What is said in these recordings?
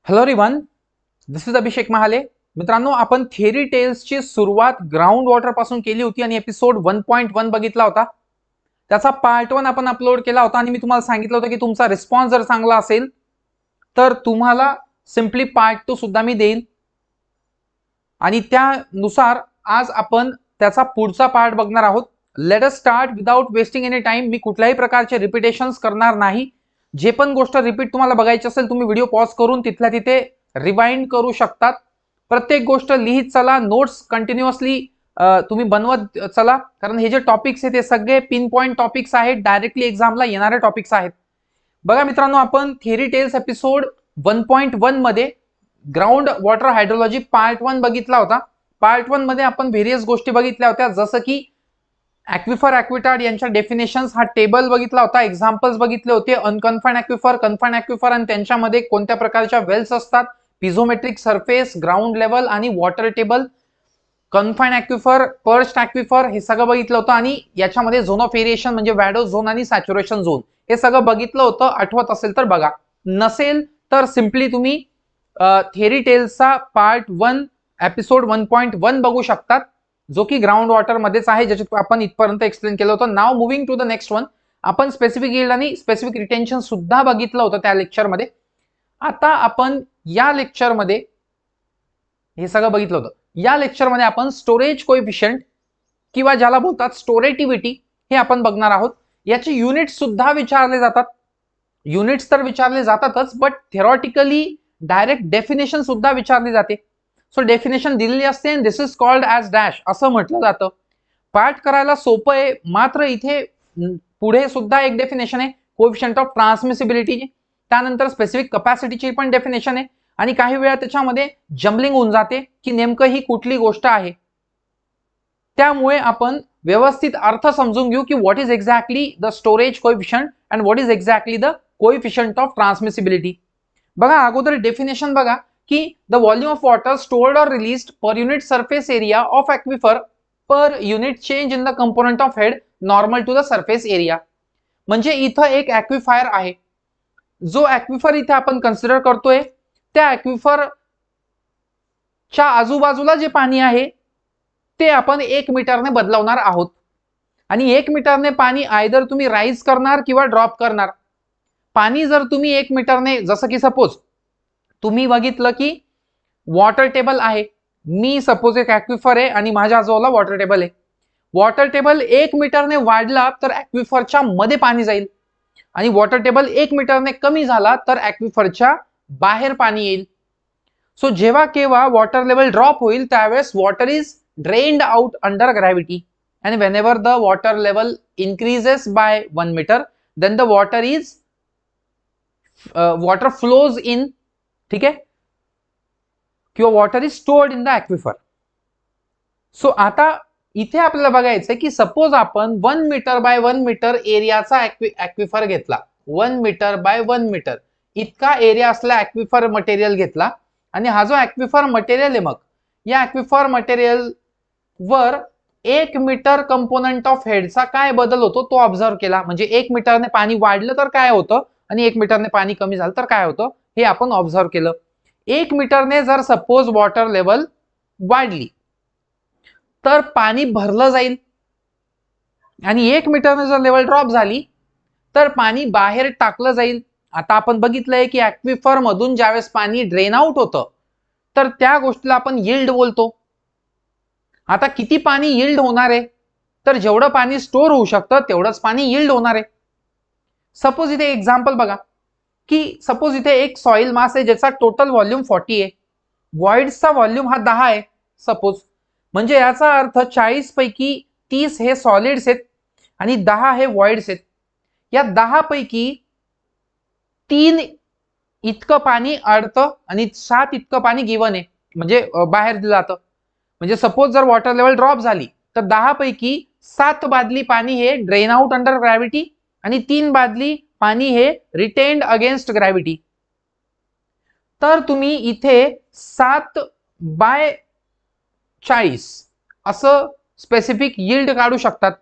Hello everyone, this is अभिषेक महाले. मित्रांनो, आपण theory टेल्सची सुरुवात ग्राउंड वॉटर पासून केली होती आणि एपिसोड 1.1 बघितला होता. त्याचा पार्ट 1 आपण अपलोड केला होता आणि मी तुम्हाला सांगितलं होतं की तुमचा रिस्पॉन्स जर चांगला असेल तर तुम्हाला सिम्पली पार्ट 2 सुद्धा मी देईल. आणि त्यानुसार आज आपण त्याचा पुढचा पार्ट बघणार आहोत. Let us start without wasting any time. मी कुठल्याही प्रकारचे रिपिटेशन्स करणार नाही. जे पण गोष्ट रिपीट तुम्हाला बघायची असेल तुम्ही व्हिडिओ पॉज करून तिथल्या तिथे रिवाइंड करू शकतात. प्रत्येक गोष्ट लिहित चला, नोट्स कंटिन्युअसली तुम्ही बनवत चला, कारण हे जे टॉपिक्स आहेत ते सगळे पिन पॉइंट टॉपिक्स आहेत, डायरेक्टली एक्झामला येणारे टॉपिक्स आहेत. बघा मित्रांनो, आपण थेरी टेल्स एपिसोड 1.1 मध्ये ग्राउंड वॉटर हायड्रोलॉजी पार्ट 1 बघितला होता. पार्ट 1 मध्ये आपण व्हेरियस गोष्टी बघितल्या होत्या, जसं की ॲक्विफर, ॲक्विटार्ड यांच्या डेफिनेशन्स, हा टेबल बघितला होता, एक्झाम्पल्स बघितले होते. अनकन्फाइंड ॲक्विफर, कन्फाइंड ॲक्विफर आणि त्यांच्यामध्ये कोणत्या प्रकारच्या वेल्स असतात, पिझोमेट्रिक सरफेस, ग्राउंड लेवल आणि वॉटर टेबल, कन्फाइंड ॲक्विफर, पर्स्ड ॲक्विफर, हे सगळं बघितलं होतं. आणि याच्यामध्ये झोन ऑफ व्हेरिएशन म्हणजे वॅडो झोन आणि सॅच्युरेशन झोन हे सगळं बघितलं होतं. आठवत असेल तर बघा, नसेल तर सिम्पली तुम्ही थेरी टेल्सचा पार्ट 1 एपिसोड 1.1 बघू शकतात, जो की ग्राउंड वॉटर मध्येच आहे, ज्याच्यात आपण इथपर्यंत एक्सप्लेन केलं होतं. Now moving to the next one. आपण स्पेसिफिक यील्ड आणि स्पेसिफिक रिटेन्शन सुद्धा बघितलं होतं त्या लेक्चरमध्ये. आता आपण या लेक्चरमध्ये हे सगळं बघितलं होतं. या लेक्चरमध्ये आपण स्टोरेज कोएफिशियंट किंवा ज्याला बोलतात स्टोरेटिव्हिटी हे आपण बघणार आहोत. याचे युनिट्स सुद्धा विचारले जातात. युनिट्स तर विचारले जातातच, बट थेरॉटिकली डायरेक्ट डेफिनेशन सुद्धा विचारली जाते. सो डेफिनेशन दिलेली असते, दिस इज कॉल्ड ॲज डॅश असं म्हटलं जातं. पार्ट करायला सोपं आहे, मात्र इथे पुढे सुद्धा एक डेफिनेशन आहे कोएफिशियंट ऑफ ट्रान्समिसिबिलिटीची. त्यानंतर स्पेसिफिक कपॅसिटीची पण डेफिनेशन आहे. आणि काही वेळा त्याच्यामध्ये जम्बलिंग होऊन जाते की नेमकं ही कुठली गोष्ट आहे. त्यामुळे आपण व्यवस्थित अर्थ समजून घेऊ की what is exactly the storage coefficient and what is exactly the coefficient of transmissibility. बघा, अगोदर डेफिनेशन बघा की the volume of water stored or released per unit surface area of aquifer per unit change in the component of head normal to the surface area. म्हणजे इथं एक ॲक्विफायर आहे. जो ॲक्विफर इथे आपण कन्सिडर करतोय त्या ॲक्विफरच्या आजूबाजूला जे पाणी आहे ते आपण 1 मीटरने बदलवणार आहोत. आणि 1 मीटरने पाणी आयदर तुम्ही राईज करणार किंवा ड्रॉप करणार. पाणी जर तुम्ही 1 मीटरने, जसं की सपोज तुम्ही बघितलं की वॉटर टेबल आहे, मी सपोज एक ॲक्विफर आहे आणि माझ्या आजूबाजूला वॉटर टेबल आहे. वॉटर टेबल 1 मीटरने वाढला तर ॲक्विफरच्या मध्ये पाणी जाईल, आणि वॉटर टेबल 1 मीटरने कमी झाला तर ॲक्विफरच्या बाहेर पाणी येईल. सो जेव्हा केव्हा वॉटर लेवल ड्रॉप होईल त्यावेळेस water is drained out under gravity, and whenever the water level increases by 1 metre then the water flows in. ठीक आहे, किंवा water is stored in the aquifer. So आता इथे आपल्याला बघायचंय की सपोज आपण 1 मीटर बाय 1 मीटर एरियाचा ॲक्विफर घेतला. 1 मीटर बाय 1 मीटर इतका एरिया असला ॲक्विफर मटेरियल घेतला, आणि हा जो ॲक्विफर मटेरियल आहे, मग या ॲक्विफर मटेरियल वर 1 मीटर कंपोनंट ऑफ हेडचा काय बदल होतो तो ऑब्झर्व केला. म्हणजे 1 मीटरने पाणी वाढलं तर काय होतं आणि 1 मीटरने पाणी कमी झालं तर काय होतं हे आपण ऑब्झर्व केलं. 1 मीटरने जर सपोज वॉटर लेवल वाढली तर पाणी भरलं जाईल, आणि 1 मीटरने जर लेवल ड्रॉप झाली तर पाणी बाहेर टाकलं जाईल. आता आपण बघितलंय की ॲक्विफर मधून ज्यावेळेस पाणी ड्रेन आउट होतं तर त्या गोष्टीला आपण यील्ड बोलतो. आता किती पाणी यील्ड होणार आहे, तर जेवढं पाणी स्टोर होऊ शकतं तेवढंच पाणी यील्ड होणार आहे. सपोज इथे एक्झाम्पल बघा की सपोज इथे एक सॉइल मास आहे ज्याचा टोटल व्हॉल्यूम 40 आहे, व्हॉइड्सचा व्हॉल्यूम हा 10 आहे सपोज. म्हणजे याचा अर्थ 40 पैकी 30 हे सॉलिड्स आहेत आणि 10 हे व्हॉइड्स आहेत. या 10 पैकी 3 इतकं पाणी अडतं आणि 7 इतकं पाणी गिवन आहे, म्हणजे बाहेर दिलं जातं. म्हणजे सपोज जर वॉटर लेवल ड्रॉप झाली तर 10 पैकी 7 बादली पाणी हे ड्रेन आउट अंडर ग्रॅव्हिटी आणि 3 बादली पाणी हे रिटेन्ड अगेन्स्ट ग्रॅव्हिटी. तर तुम्ही इथे 7/40 असं स्पेसिफिक यील्ड काढू शकतात.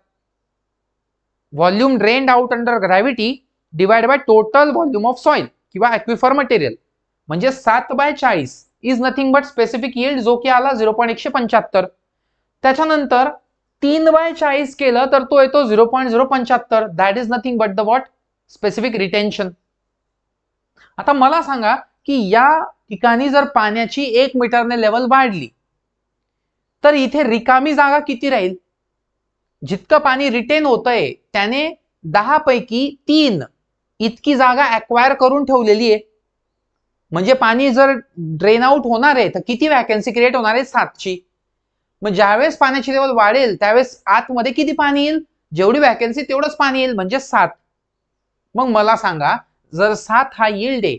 Volume drained out under gravity divide by total volume of soil किंवा ॲक्विफर मटेरियल. म्हणजे 7/40 is nothing but specific yield, जो की आला 0.175. त्याच्यानंतर 3/40 केलं तर तो येतो 0.075. That is nothing but the what, specific retention. आता मला सांगा की या ठिकाणी जर पाण्याची 1 मीटरने लेवल वाढली तर इथे रिकामी जागा किती राहील? जितकं पाणी रिटेन होतंय त्याने 10 पैकी 3 इतकी जागा अक्वायर करून ठेवलेली आहे. म्हणजे पाणी जर ड्रेन आउट होणार आहे तर किती वॅकन्सी क्रिएट होणार आहे? 7ची. मग ज्यावेळेस पाण्याची लेवल वाढेल त्यावेळेस आतमध्ये किती पाणी येईल? जेवढी वॅकन्सी तेवढंच पाणी येईल, म्हणजे 7. मग मला सांगा, जर 7 हा यील्ड आहे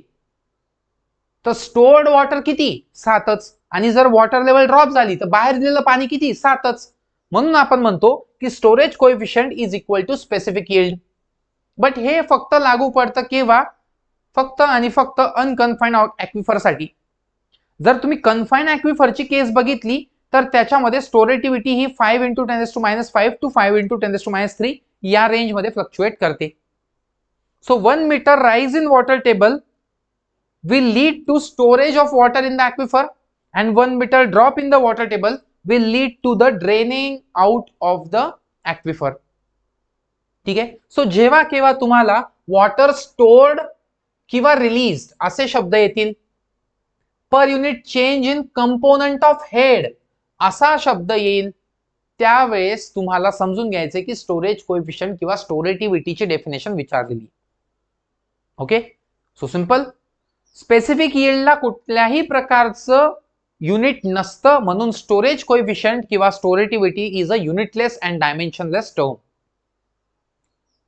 तर स्टोर्ड वॉटर किती? 7च. आणि जर वॉटर लेवल ड्रॉप झाली तर बाहेर दिलेलं पाणी किती? 7च. म्हणून आपण म्हणतो की storage coefficient is equal to specific yield. But हे फक्त लागू पडतं केव्हा? फक्त आणि फक्त अनकन्फाइंड ॲक्विफर साठी. जर तुम्ही कन्फाइंड ॲक्विफरची केस बघितली तर त्याच्यामध्ये स्टोरेटिव्हिटी ही 5 × 10⁻5 to 5 × 10⁻3 या रेंज मध्ये फ्लक्च्युएट करते. So 1 metre rise in water table will lead to storage of water in the aquifer and 1 meter drop in the water table will lead to the draining out of the aquifer. ठीक आहे. So जेव्हा केव्हा तुम्हाला water stored किंवा released असे शब्द येतील, पर unit change in component of head असा शब्द येईल, त्यावेळेस तुम्हाला समजून घ्यायचे की स्टोरेज कोएफिशियंट किंवा स्टोरेटिव्हिटीची डेफिनेशन विचारलेली. Okay, so simple. स्पेसिफिक यील्डला कुठल्याही प्रकारचं युनिट नसतं, म्हणून स्टोरेज कोएफिशियंट किंवा storativity is a unitless and dimensionless term.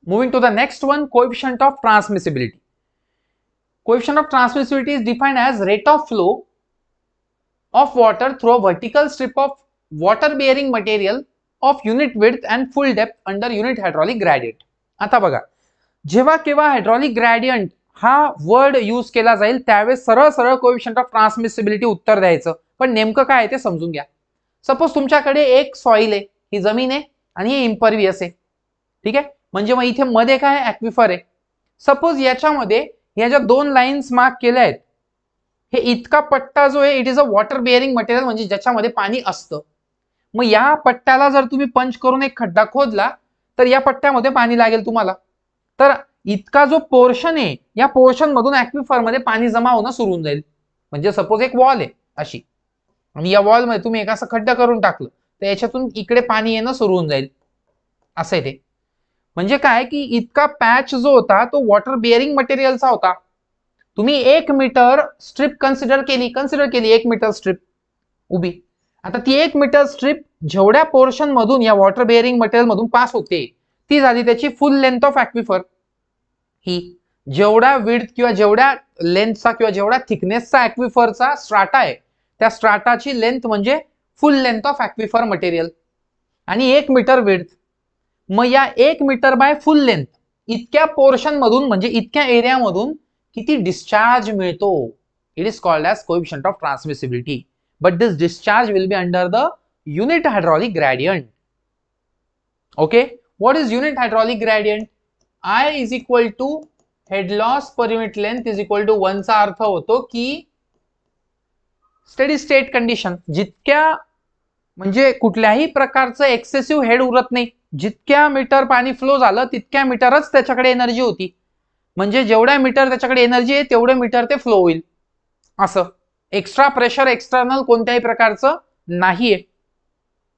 Moving to the next one, coefficient of transmissibility. Coefficient of transmissibility is defined as rate of flow of water through a vertical strip of water bearing material of unit width and full depth under unit hydraulic gradient. आता बघा, जेव्हा केव्हा hydraulic gradient हा word use केला जाईल त्यावेळेस सरळ सरळ कोएफिशियंट ऑफ ट्रान्समिसिबिलिटी उत्तर द्यायचं. पण नेमकं काय आहे ते समजून घ्या. सपोज तुमच्याकडे एक सॉइल आहे, ही जमीन आहे आणि हे इम्परवियस आहे. ठीक आहे, म्हणजे मग इथे मध्ये काय ॲक्विफर आहे. सपोज याच्यामध्ये ह्या ज्या 2 लाईन्स मार्क केल्या आहेत, हे इतका पट्टा जो आहे it is a water bearing material, म्हणजे ज्याच्यामध्ये पाणी असतं. मग या पट्ट्याला जर तुम्ही पंच करून एक खड्डा खोदला तर या पट्ट्यामध्ये पाणी लागेल तुम्हाला. तर इतका जो पोर्शन आहे या पोर्शन मधून ॲक्विफर मध्ये पाणी जमा होणं सुरू होऊन जाईल. म्हणजे सपोज एक वॉल आहे अशी, आणि या वॉल मध्ये तुम्ही एक असं खड्डा करून टाकलं तर याच्यातून इकडे पाणी येणं सुरू होऊन जाईल. असं आहे ते. म्हणजे काय की इतका पॅच जो होता तो वॉटर बिअरिंग मटेरियलचा होता. तुम्ही 1 मीटर स्ट्रिप कन्सिडर केली 1 मीटर स्ट्रिप उभी. आता ती 1 मीटर स्ट्रिप जेवढ्या पोर्शन मधून या वॉटर बिअरिंग मटेरियल मधून पास होते ती झाली त्याची फुल लेंथ ऑफ ॲक्विफर. ही जेवढा विड्थ किंवा जेवढ्या लेंथचा किंवा जेवढ्या थिकनेसचा ॲक्विफरचा स्ट्राटा आहे त्या स्ट्राटाची लेंथ म्हणजे full length of aquifer material. आणि 1 मीटर विड्थ. मग या 1 मीटर बाय फुल लेंथ इतक्या पोर्शन मधून म्हणजे इतक्या एरिया मधून किती डिस्चार्ज मिळतो, it is called as coefficient of transmissibility. But this discharge will be under the unit hydraulic gradient. Okay, what is unit hydraulic gradient? I is equal to head loss per unit length is equal to 1 चा अर्थ होतो की steady state condition, जितक्या म्हणजे कुठल्याही प्रकारचं excessive head उरत नाही. जितक्या मीटर पाणी फ्लो झालं तितक्या मीटरच त्याच्याकडे एनर्जी होती. म्हणजे जेवढ्या मीटर त्याच्याकडे एनर्जी आहे तेवढे मीटर ते फ्लो होईल. असं एक्स्ट्रा प्रेशर एक्सटर्नल कोणत्याही प्रकारचं नाहीये.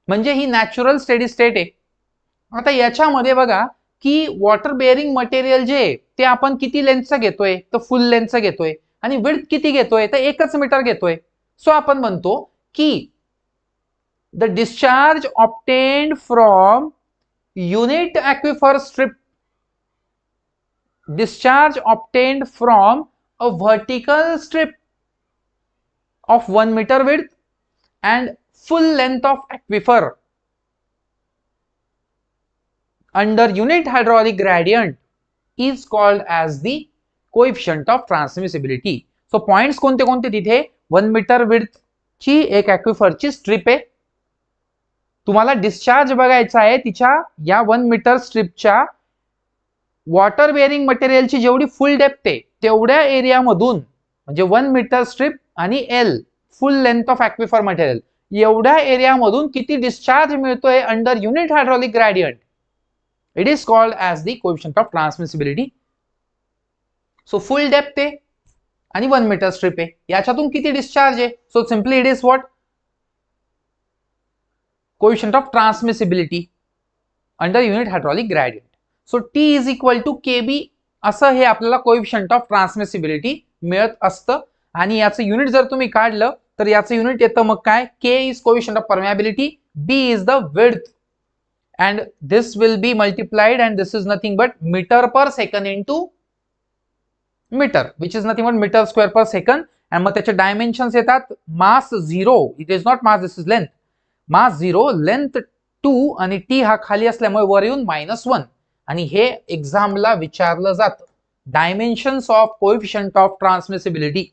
म्हणजे ही नॅचरल स्टेडी स्टेट आहे. आता याच्यामध्ये बघा की वॉटर बेअरिंग मटेरियल जे आहे ते आपण किती लेंथचं घेतोय, तर फुल लेंथचं घेतोय. आणि विड्थ किती घेतोय, तर 1 मीटर घेतोय. सो आपण म्हणतो की the discharge obtained from unit aquifer strip, discharge obtained from a vertical strip of 1 meter width and full length of aquifer under unit hydraulic gradient is called as the coefficient of transmissibility. So points कोणते कोणते तिथे? 1 metre width ची एक ॲक्विफरची strip आहे. तुम्हाला discharge बघायचा आहे तिच्या या 1 मीटर स्ट्रिपच्या वॉटर बेअरिंग मटेरियलची जेवढी फुल डेप्थ आहे तेवढ्या एरिया मधून म्हणजे 1 मीटर स्ट्रिप आणि L full length of aquifer material, एवढ्या एरियामधून किती डिस्चार्ज मिळतोय under unit hydraulic gradient, it is called as the coefficient of transmissibility. So full depth आहे आणि 1 मीटर स्ट्रिप आहे, याच्यातून किती डिस्चार्ज आहे. So simply it is what, coefficient of transmissibility under unit hydraulic gradient. So T is equal to K B, असं हे आपल्याला coefficient of ट्रान्समिसिबिलिटी मिळत असतं. आणि याचं युनिट जर तुम्ही काढलं तर याचं युनिट येतं मग काय, K is coefficient of permeability, B is the width, and this will be multiplied, and this is nothing but meter per second into meter, which is nothing but meter square per second. and मग त्याचे dimensions येतात, मास 0, it is not mass, this is length, mass 0, length 2 आणि T हा खाली असल्यामुळे वर येऊन -1. आणि हे एक्झामला विचारलं जातं, डायमेन्शन्स ऑफ कोएफिशिएंट ऑफ ट्रान्समिसिबिलिटी.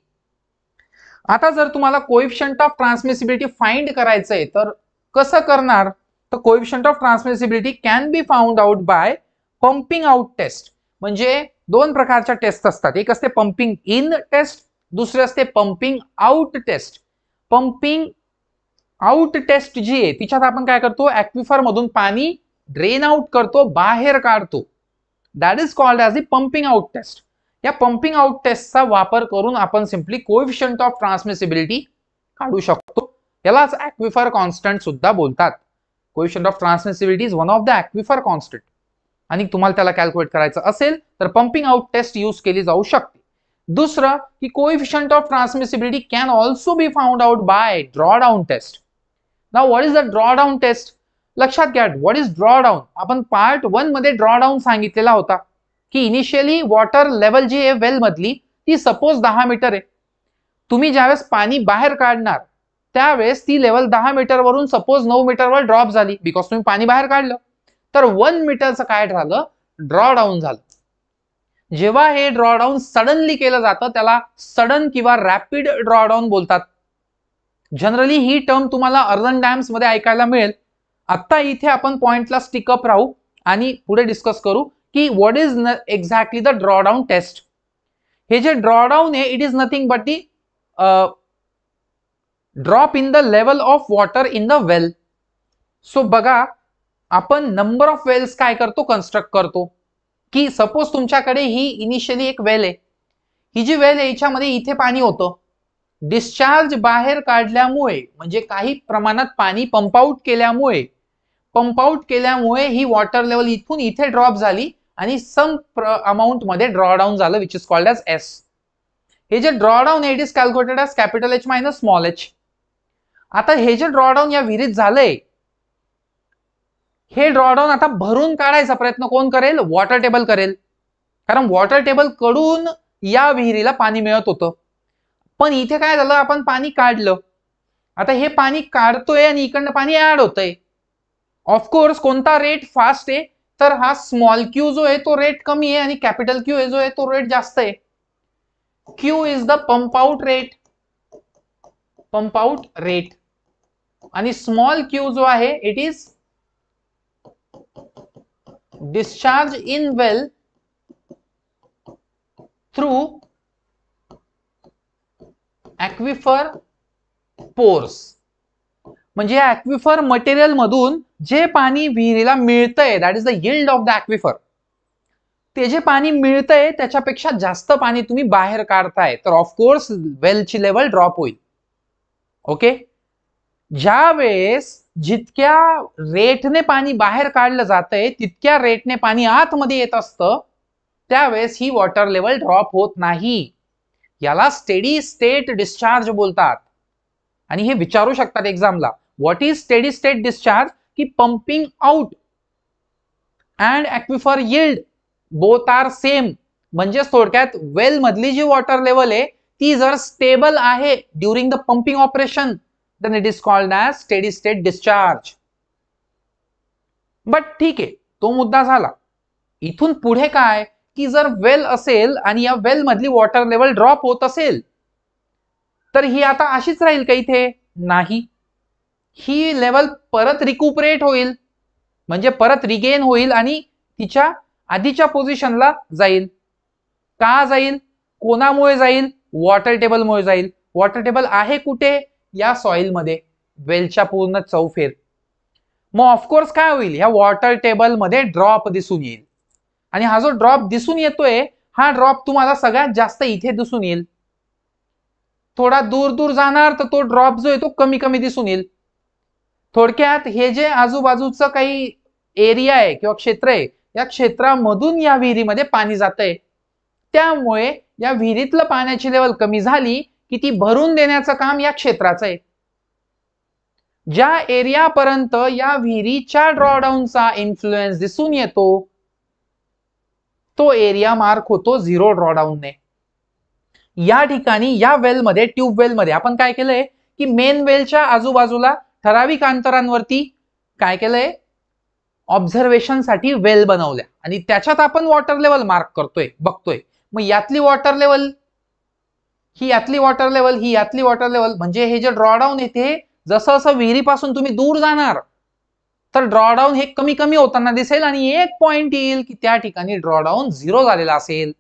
आता जर तुम्हाला कोएफिशिएंट ऑफ ट्रान्समिसिबिलिटी फाइंड करायचंय तर कसं करणार, तर coefficient of transmissibility can be found out by pumping out test. म्हणजे दोन प्रकारच्या टेस्ट असतात, एक असते पंपिंग इन टेस्ट, दुसरी असते pumping out test. Pumping out test जी आहे तिच्यात आपण काय करतो, ॲक्विफर मधून पाणी ड्रेन आउट करतो, बाहेर काढतो, that is called as the pumping out test. या पंपिंग आउट टेस्टचा वापर करून आपण सिम्पली कोएफिशिएंट ऑफ ट्रान्समिसिबिलिटी काढू शकतो. यालाच ॲक्विफर कॉन्स्टंट सुद्धा बोलतात. Coefficient of transmissibility is one of the aquifer constant. आणि तुम्हाला त्याला कॅल्क्युलेट करायचं असेल तर पंपिंग आउट टेस्ट यूज केली जाऊ शकते. दुसरं की coefficient of transmissibility can also be found out by drawdown test. Now what is the drawdown test, लक्षात घ्या व्हॉट इज ड्रॉडाउन. आपण पार्ट 1 मध्ये ड्रॉडाउन सांगितलेला होता की इनिशियली वॉटर लेवल जी आहे वेल मधली ती सपोज 10 मीटर आहे. तुम्ही ज्यावेळेस पाणी बाहेर काढणार त्यावेळेस ती लेवल 10 मीटर वरून सपोज 9 मीटरवर ड्रॉप झाली, बिकॉज तुम्ही पाणी बाहेर काढलं. तर 1 मीटरचं काय झालं, ड्रॉडाऊन झालं. जेव्हा हे ड्रॉडाऊन सडनली केलं जातं त्याला सडन किंवा रॅपिड ड्रॉडाऊन बोलतात. जनरली ही टर्म तुम्हाला अर्बन डॅम्स मध्ये ऐकायला मिळेल. आता इथे आपण पॉइंटला स्टिकअप राहू आणि पुढे डिस्कस करू की what is exactly the drawdown test. हे जे ड्रॉडाऊन आहे it is nothing but the drop in the level of water in the well. सो बघा आपण नंबर ऑफ वेल्स काय करतो, कन्स्ट्रक्ट करतो. की सपोज तुमच्याकडे ही इनिशियली एक वेल आहे, ही जी वेल आहे याच्यामध्ये इथे पाणी होतं, डिस्चार्ज बाहेर काढल्यामुळे म्हणजे काही प्रमाणात पाणी पंप आउट केल्यामुळे ही वॉटर लेवल इथून इथे ड्रॉप झाली आणि सम अमाउंट मध्ये ड्रॉडाऊन झालं, which is called as S. हे जे drawdown it is calculated as capital H minus small h. आता हे जे ड्रॉडाऊन या विहिरीत झालंय, हे ड्रॉडाऊन आता भरून काढायचा प्रयत्न कोण करेल, वॉटर टेबल करेल. कारण वॉटर टेबल कडून या विहिरीला पाणी मिळत होतं. पण इथे काय झालं, आपण पाणी काढलं, आता हे पाणी काढतोय आणि इकडनं पाणी ऍड होतंय. ऑफकोर्स कोणता रेट फास्ट आहे, तर हा स्मॉल क्यू जो आहे तो रेट कमी आहे आणि कॅपिटल क्यू जो आहे तो रेट जास्त आहे. Q is the pump out rate आणि स्मॉल क्यू जो आहे it is discharge in well through aquifer pores. म्हणजे या ॲक्विफर मटेरियल मधून जे पाणी विहिरीला मिळतंय that is the yield of the aquifer. ते जे पाणी मिळतंय त्याच्यापेक्षा जास्त पाणी तुम्ही बाहेर काढताय तर ऑफकोर्स वेलची लेवल ड्रॉप होईल. ओके, ज्या वेळेस जितक्या रेटने पाणी बाहेर काढलं जातंय तितक्या रेटने पाणी आतमध्ये येत असतं त्यावेळेस ही वॉटर लेवल ड्रॉप होत नाही. याला स्टेडी स्टेट डिस्चार्ज बोलतात. आणि हे विचारू शकतात एक्झामला, what is steady state discharge, की pumping out and aquifer yield both are same. म्हणजे थोडक्यात वेल मधली जी वॉटर लेवल आहे ती जर स्टेबल आहे during the pumping operation then it is called as steady state discharge. But ठीक आहे, तो मुद्दा झाला. इथून पुढे काय की जर वेल असेल आणि या वेल मधली वॉटर लेवल ड्रॉप होत असेल तर ही आता अशीच राहील का इथे, नाही, ही लेवल परत रिक्युपरेट होईल, म्हणजे परत रिगेन होईल आणि तिच्या आधीच्या पोझिशनला जाईल. का जाईल, कोणामुळे जाईल, वॉटर टेबलमुळे जाईल. वॉटर टेबल आहे कुठे? या सॉइल मध्ये, वेलच्या पूर्ण चौफेर. मग ऑफकोर्स काय होईल, ह्या वॉटर टेबल मध्ये ड्रॉप दिसून येईल. आणि हा जो ड्रॉप दिसून येतोय, हा ड्रॉप तुम्हाला सगळ्यात जास्त इथे दिसून येईल. थोडा दूर दूर जाणार तर तो ड्रॉप जो आहे तो कमी कमी दिसून येईल. थोडक्यात हे जे आजूबाजूचं काही एरिया आहे किंवा क्षेत्र आहे, या क्षेत्रामधून या विहिरीमध्ये पाणी जातंय. त्यामुळे या विहिरीतलं पाण्याची लेवल कमी झाली की ती भरून देण्याचं काम या क्षेत्राचं आहे. ज्या एरियापर्यंत या विहिरीच्या ड्रॉडाऊनचा इन्फ्लुएन्स दिसून येतो, तो एरिया मार्क होतो 0 ड्रॉडाऊनने. या ठिकाणी या वेलमध्ये, ट्यूबवेलमध्ये आपण काय केलंय की मेन वेलच्या आजूबाजूला ठराविक अंतरांवरती काय केलंय, ऑब्झर्वेशन साठी वेल बनवल्या आणि त्याच्यात आपण वॉटर लेवल मार्क करतोय, बघतोय. मग यातली वॉटर लेवल ही, यातली वॉटर लेवल ही, यातली वॉटर लेवल, म्हणजे हे जे ड्रॉडाऊन येते, जसं जसं विहिरीपासून तुम्ही दूर जाणार तर ड्रॉडाऊन हे कमी कमी होताना दिसेल आणि एक पॉइंट येईल की त्या ठिकाणी ड्रॉडाऊन 0 झालेला असेल.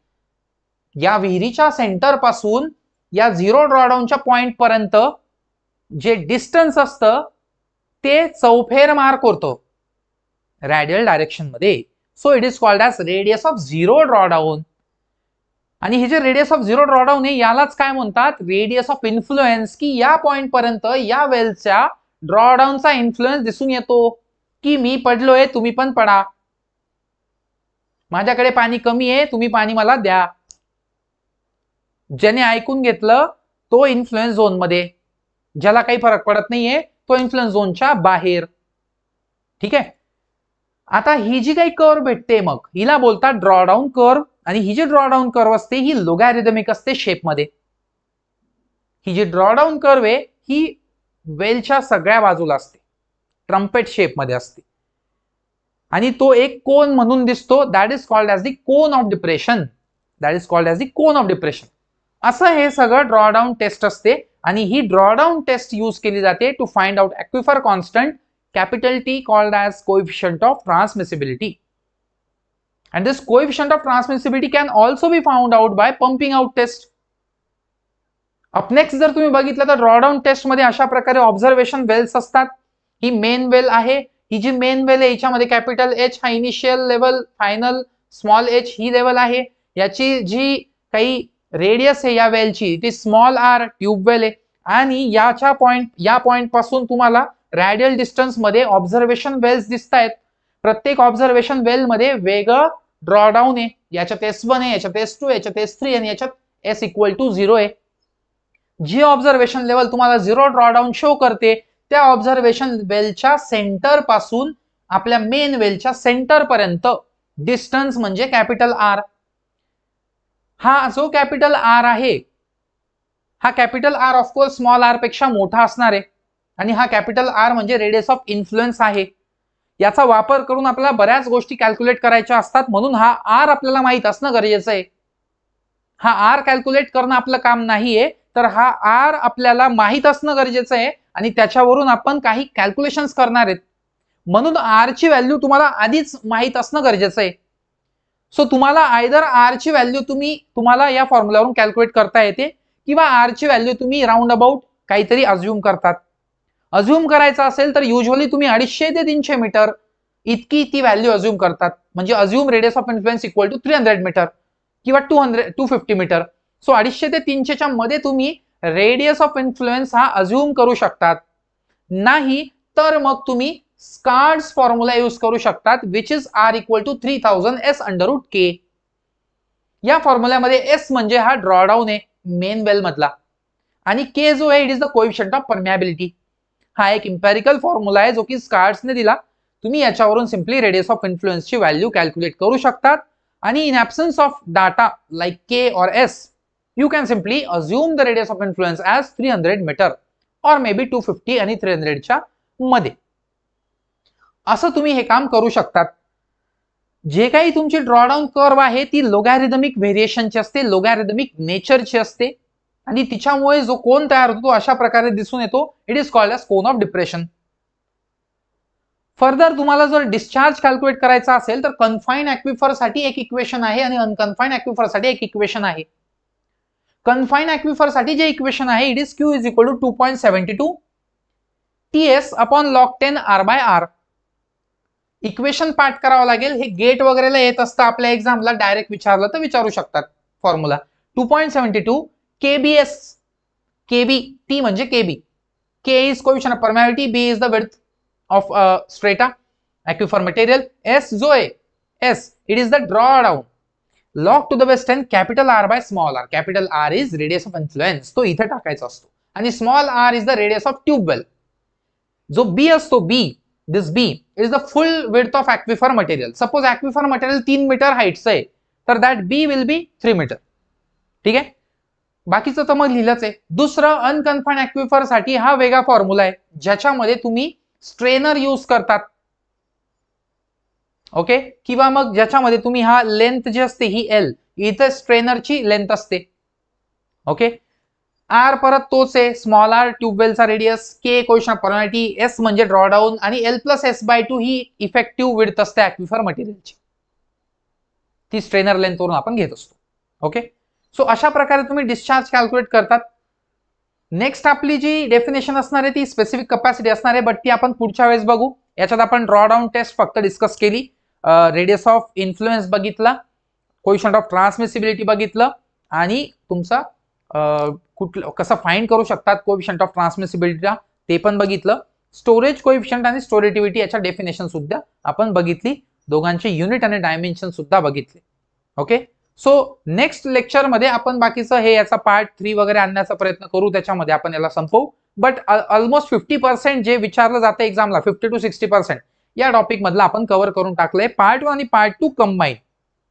या विहिरीच्या सेंटर पासून या 0 ड्रॉडाऊनच्या पॉइंट पर्यंत जे डिस्टन्स असतं ते चौफेर मार्क होतो रॅडियल डायरेक्शन मध्ये. So it is called as radius of 0 ड्रॉडाऊन. आणि हे जे रेडियस ऑफ 0 ड्रॉडाऊन आहे, यालाच काय म्हणतात, रेडियस ऑफ इन्फ्लुएन्स. की या पॉइंट पर्यंत या वेलच्या ड्रॉडाऊनचा इन्फ्लुएन्स दिसून येतो की मी पडलोय, तुम्ही पण पडा, माझ्याकडे पाणी कमी आहे, तुम्ही पाणी मला द्या. ज्याने ऐकून घेतलं तो इन्फ्लुएन्स झोन मध्ये, ज्याला काही फरक पडत नाहीये तो इन्फ्लुएन्स झोनच्या बाहेर. ठीक आहे. आता ही जी काही कर्व भेटते मग हिला बोलतात ड्रॉडाऊन कर्व. आणि ही जी ड्रॉडाऊन कर्व असते ही लोगॅरिदमिक असते शेपमध्ये. ही जी ड्रॉडाऊन कर्व आहे ही वेलच्या सगळ्या बाजूला असते, ट्रम्पेट शेप मध्ये असते आणि तो एक कोन म्हणून दिसतो. That is called as the cone of depression. That is called as the cone of depression. असं हे सगळं ड्रॉडाऊन टेस्ट असते आणि ही ड्रॉडाऊन टेस्ट यूज केली जाते to find out aquifer constant capital T called as coefficient of transmissibility. And this coefficient of transmissibility can also be found out by pumping out test. Up next जर तुम्ही बघितलं तर ड्रॉडाऊन taste मध्ये अशा प्रकारे observation Wales असतात. ही main वेल आहे. ही जी main वेल आहे याच्यामध्ये कॅपिटल H हा initial level, final small h ही लेवल आहे. याची जी काही रेडियस आहे या वेलची ती स्मॉल r ट्यूब वेल आहे. आणि याच्या या पॉइंट पासून तुम्हाला रॅडियल डिस्टन्स मध्ये ऑब्झर्वेशन वेल्स दिसत आहेत. प्रत्येक ऑब्झर्वेशन वेल मध्ये वेगळं ड्रॉडाऊन आहे. याच्यात S1 आहे, याच्यात S2, याच्यात S3 आणि याच्यात S = 0 आहे. जी ऑब्झर्वेशन लेवल तुम्हाला 0 ड्रॉडाऊन शो करते त्या ऑब्झर्वेशन वेलच्या सेंटर पासून आपल्या मेन वेलच्या सेंटर पर्यंत डिस्टन्स म्हणजे कॅपिटल R. हा जो कॅपिटल R आहे हा capital R of course small r पेक्षा मोठा असणार आहे आणि हा कॅपिटल R म्हणजे रेडियस ऑफ इन्फ्लुएन्स आहे. याचा वापर करून आपल्याला बऱ्याच गोष्टी कॅल्क्युलेट करायच्या असतात, म्हणून हा R आपल्याला माहित असणं गरजेचं आहे. हा R कॅल्क्युलेट करणं आपलं काम नाहीये, तर हा R आपल्याला माहित असणं गरजेचं आहे आणि त्याच्यावरून आपण काही कॅल्क्युलेशन्स करणार आहेत. म्हणून R ची व्हॅल्यू तुम्हाला आधीच माहित असणं गरजेचं आहे. सो तुम्हाला आयदर R ची व्हॅल्यू तुम्हाला या फॉर्म्युलावरून कॅल्क्युलेट करता येते किंवा R ची व्हॅल्यू तुम्ही राऊंड अबाउट काहीतरी अज्युम करतात. अज्युम करायचं असेल तर युजली तुम्ही 250 ते 300 मीटर इतकी ती व्हॅल्यू अज्युम करतात. म्हणजे assume radius of influence = 300 metre किंवा 250 मीटर. सो 250 ते 300 च्या मध्ये तुम्ही रेडियस ऑफ इन्फ्लुएन्स हा अज्युम करू शकतात. नाही तर मग तुम्ही स्कार्ड्स फॉर्म्युला यूज करू शकतात, विच इज R = 3000 S√K. या फॉर्म्युल्यामध्ये S म्हणजे हा ड्रॉडाऊन आहे मेन वेल मधला आणि K जो आहे it is the coefficient of permeability. हा एक इम्पेरिकल फॉर्म्युला आहे जो की स्कार्ड्सने दिला. तुम्ही याच्यावरून सिम्पली रेडियस ऑफ इन्फ्लुएन्स ची व्हॅल्यू कॅल्क्युलेट करू शकतात आणि in absence of data like K or S you can simply assume the radius of influence as 300 metre or maybe 250 आणि 300 च्या मध्ये. असं तुम्ही हे काम करू शकतात. जे काही तुमची ड्रॉडाऊन कर्व आहे ती लोगॅरिदमिक व्हेरिएशनची असते, लोगॅरिदमिक नेचरची असते आणि तिच्यामुळे जो कोन तयार होतो तो अशा प्रकारे दिसून येतो. It is called as cone of depression. Further तुम्हाला जर डिस्चार्ज कॅल्क्युलेट करायचा असेल तर कन्फाइंड ॲक्विफर साठी एक इक्वेशन आहे आणि अनकन्फाइंड ॲक्विफर साठी एक इक्वेशन आहे. कन्फाईन ऍक्विफर साठी जे इक्वेशन आहे it is Q is equal to 2.72 TS upon log 10 R/R. Equation पाठ करावं लागेल, हे गेट वगैरेला येत असतं आपल्या एक्झामला, डायरेक्ट विचारलं तर विचारू शकतात. फॉर्म्युला 2.72 KBS, KB T म्हणजे KB, K is coefficient of permeability, B is the width of strata aquifer material, S जो आहे S it is the drawdown log to the base 10 capital R by small r. Capital R is radius of influence, तो इथे टाकायचा असतो, आणि small r is the radius of tube well. जो B असतो B, this B is the full width of aquifer material. Suppose aquifer material 3 metre हाईटचं आहे तर that B will be 3 metre. ठीक आहे, बाकीचं तर मग लिहिलंच आहे. दुसरं अनकन्फाईन ऍक्विफर साठी हा वेगळा फॉर्म्युला आहे ज्याच्यामध्ये तुम्ही स्ट्रेनर यूज करतात. ओके, किंवा मग ज्याच्यामध्ये तुम्ही हा लेंथ जी असते ही L, इथे स्ट्रेनरची लेंथ असते. ओके, आर परत तोच आहे, स्मॉल आर ट्यूबवेलचा radius, K coefficient of permeability, S म्हणजे ड्रॉडाऊन, आणि L प्लस S/2 ही इफेक्टिव्ह विड्थ असते ऍक्विफर मटेरियलची, ती स्ट्रेनर लेंथ वरून आपण घेत असतो. ओके, सो अशा प्रकारे तुम्ही डिस्चार्ज कॅल्क्युलेट करतात. नेक्स्ट आपली जी डेफिनेशन असणार आहे ती स्पेसिफिक कॅपॅसिटी असणार आहे, बट ती आपण पुढच्या वेळेस बघू. याच्यात आपण ड्रॉडाऊन टेस्ट फक्त डिस्कस केली, रेडियस ऑफ इन्फ्लुएन्स बघितला, कोएफिशिएंट ऑफ ट्रान्समिसिबिलिटी बघितलं, आणि तुमचा कुठलं कसं फाइंड करू शकतात कोएफिशिएंट ऑफ ट्रान्समिसिबिलिटीला ते पण बघितलं. स्टोरेज कोएफिशिएंट आणि स्टोरेटिव्हिटी याच्या डेफिनेशन सुद्धा आपण बघितली, दोघांचे युनिट आणि डायमेन्शन सुद्धा बघितले. ओके, सो नेक्स्ट लेक्चर मध्ये आपण बाकीचं हे याचा पार्ट 3 वगैरे आणण्याचा प्रयत्न करू, त्याच्यामध्ये आपण याला संपवू. बट ऑलमोस्ट 50% जे विचारलं जातं एक्झामला, 50 to 60% या टॉपिक मधला आपण कव्हर करून टाकलंय. पार्ट 1 आणि part 2 combine,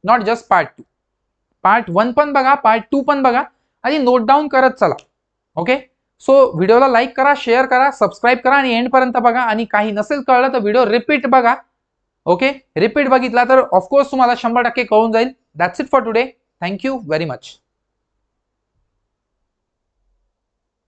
not just part 2. Part 1 पण बघा, पार्ट 2 पण बघा, आणि नोट डाऊन करत चला. ओके, सो व्हिडिओला लाईक करा, शेअर करा, सबस्क्राईब करा, आणि एंड पर्यंत बघा. आणि काही नसेल कळलं तर व्हिडिओ रिपीट बघा. ओके, रिपीट बघितला तर ऑफकोर्स तुम्हाला 100% कळून जाईल. That's it for today. Thank you very much.